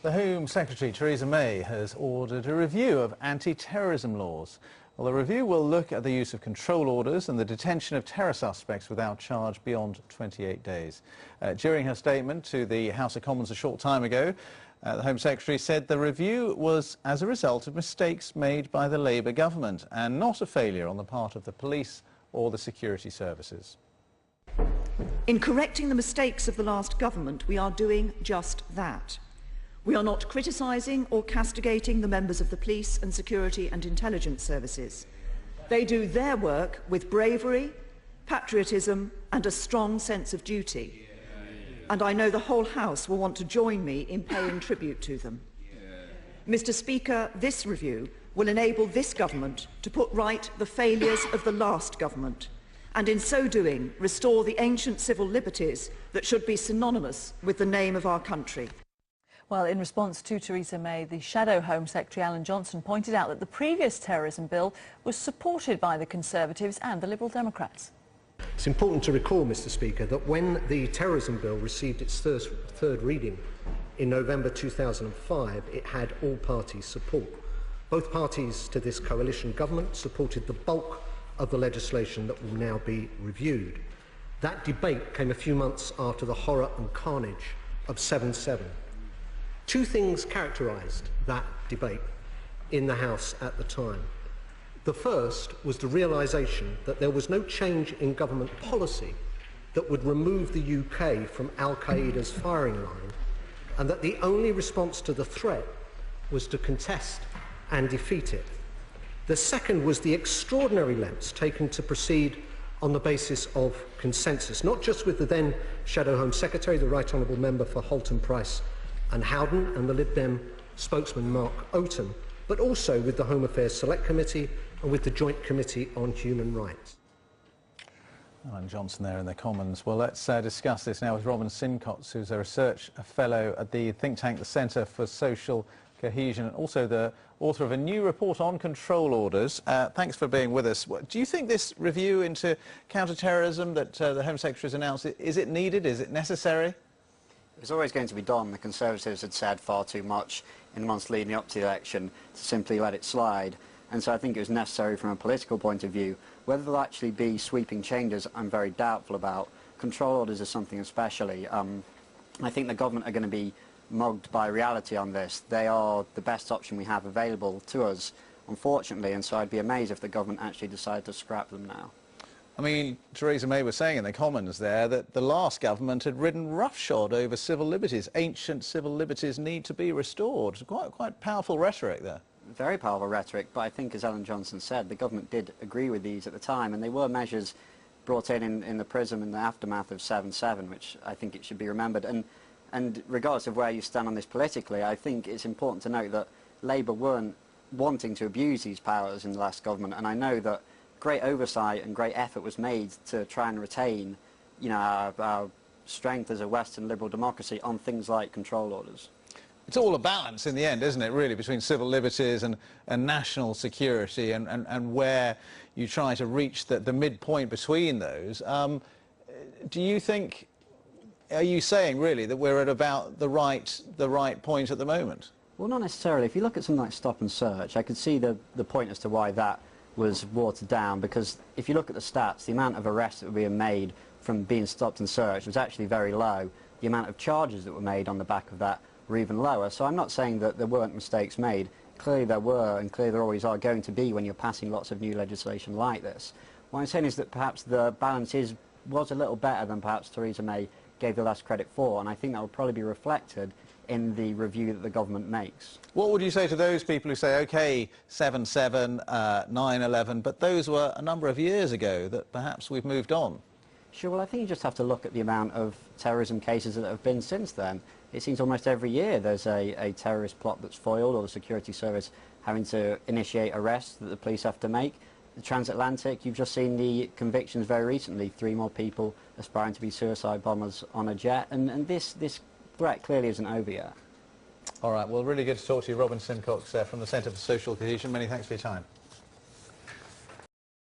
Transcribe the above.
The Home Secretary Theresa May has ordered a review of anti-terrorism laws. Well, the review will look at the use of control orders and the detention of terror suspects without charge beyond 28 days. During her statement to the House of Commons a short time ago, the Home Secretary said the review was as a result of mistakes made by the Labour government and not a failure on the part of the police or the security services. In correcting the mistakes of the last government, we are doing just that. We are not criticising or castigating the members of the police and security and intelligence services. They do their work with bravery, patriotism and a strong sense of duty. And I know the whole House will want to join me in paying tribute to them. Mr. Speaker, this review will enable this government to put right the failures of the last government and in so doing restore the ancient civil liberties that should be synonymous with the name of our country. Well, in response to Theresa May, the Shadow Home Secretary Alan Johnson pointed out that the previous terrorism bill was supported by the Conservatives and the Liberal Democrats. It's important to recall, Mr. Speaker, that when the terrorism bill received its third reading in November 2005, it had all parties' support. Both parties to this coalition government supported the bulk of the legislation that will now be reviewed. That debate came a few months after the horror and carnage of 7/7. Two things characterised that debate in the House at the time. The first was the realisation that there was no change in government policy that would remove the UK from Al-Qaeda's firing line, and that the only response to the threat was to contest and defeat it. The second was the extraordinary lengths taken to proceed on the basis of consensus, not just with the then Shadow Home Secretary, the Right Honourable Member for Halton Price and Howden, and the Lib Dem spokesman Mark Oaten, but also with the Home Affairs Select Committee and with the Joint Committee on Human Rights. Alan Johnson there in the Commons. Well, let's discuss this now with Robin Simcox, who's a research fellow at the think tank, the Centre for Social Cohesion, and also the author of a new report on control orders. Thanks for being with us. Do you think this review into counter-terrorism that the Home Secretary has announced, is it needed? Is it necessary? It was always going to be done. The Conservatives had said far too much in the months leading up to the election to simply let it slide. And so I think it was necessary from a political point of view. Whether there'll actually be sweeping changes, I'm very doubtful about. Control orders are something especially. I think the government are going to be mugged by reality on this. They are the best option we have available to us, unfortunately, and so I'd be amazed if the government actually decided to scrap them now. I mean, Theresa May was saying in the Commons there that the last government had ridden roughshod over civil liberties. Ancient civil liberties need to be restored. Quite powerful rhetoric there. Very powerful rhetoric, but I think, as Alan Johnson said, the government did agree with these at the time, and they were measures brought in the prism in the aftermath of 7/7, which I think it should be remembered. And regardless of where you stand on this politically, I think it's important to note that Labour weren't wanting to abuse these powers in the last government, and I know that great oversight and great effort was made to try and retain, you know, our strength as a Western liberal democracy on things like control orders. It's all a balance in the end, isn't it, really, between civil liberties and national security and where you try to reach the midpoint between those. Do you think, are you saying, really, that we're at about the right point at the moment? Well, not necessarily. If you look at something like stop and search, I could see the point as to why that was watered down, because if you look at the stats, the amount of arrests that were being made from being stopped and searched was actually very low. The amount of charges that were made on the back of that were even lower. So I'm not saying that there weren't mistakes made. Clearly there were, and clearly there always are going to be when you're passing lots of new legislation like this. What I'm saying is that perhaps the balance was a little better than perhaps Theresa May gave the last credit for, and I think that will probably be reflected in the review that the government makes. What would you say to those people who say, OK, 7/7, 9/11, but those were a number of years ago, that perhaps we've moved on? Sure, well, I think you just have to look at the amount of terrorism cases that have been since then. It seems almost every year there's a terrorist plot that's foiled, or the security service having to initiate arrests that the police have to make. The transatlantic, you've just seen the convictions very recently, 3 more people aspiring to be suicide bombers on a jet, and this threat clearly isn't over yet. All right, well, really good to talk to you, Robin Simcox from the Centre for Social Cohesion. Many thanks for your time.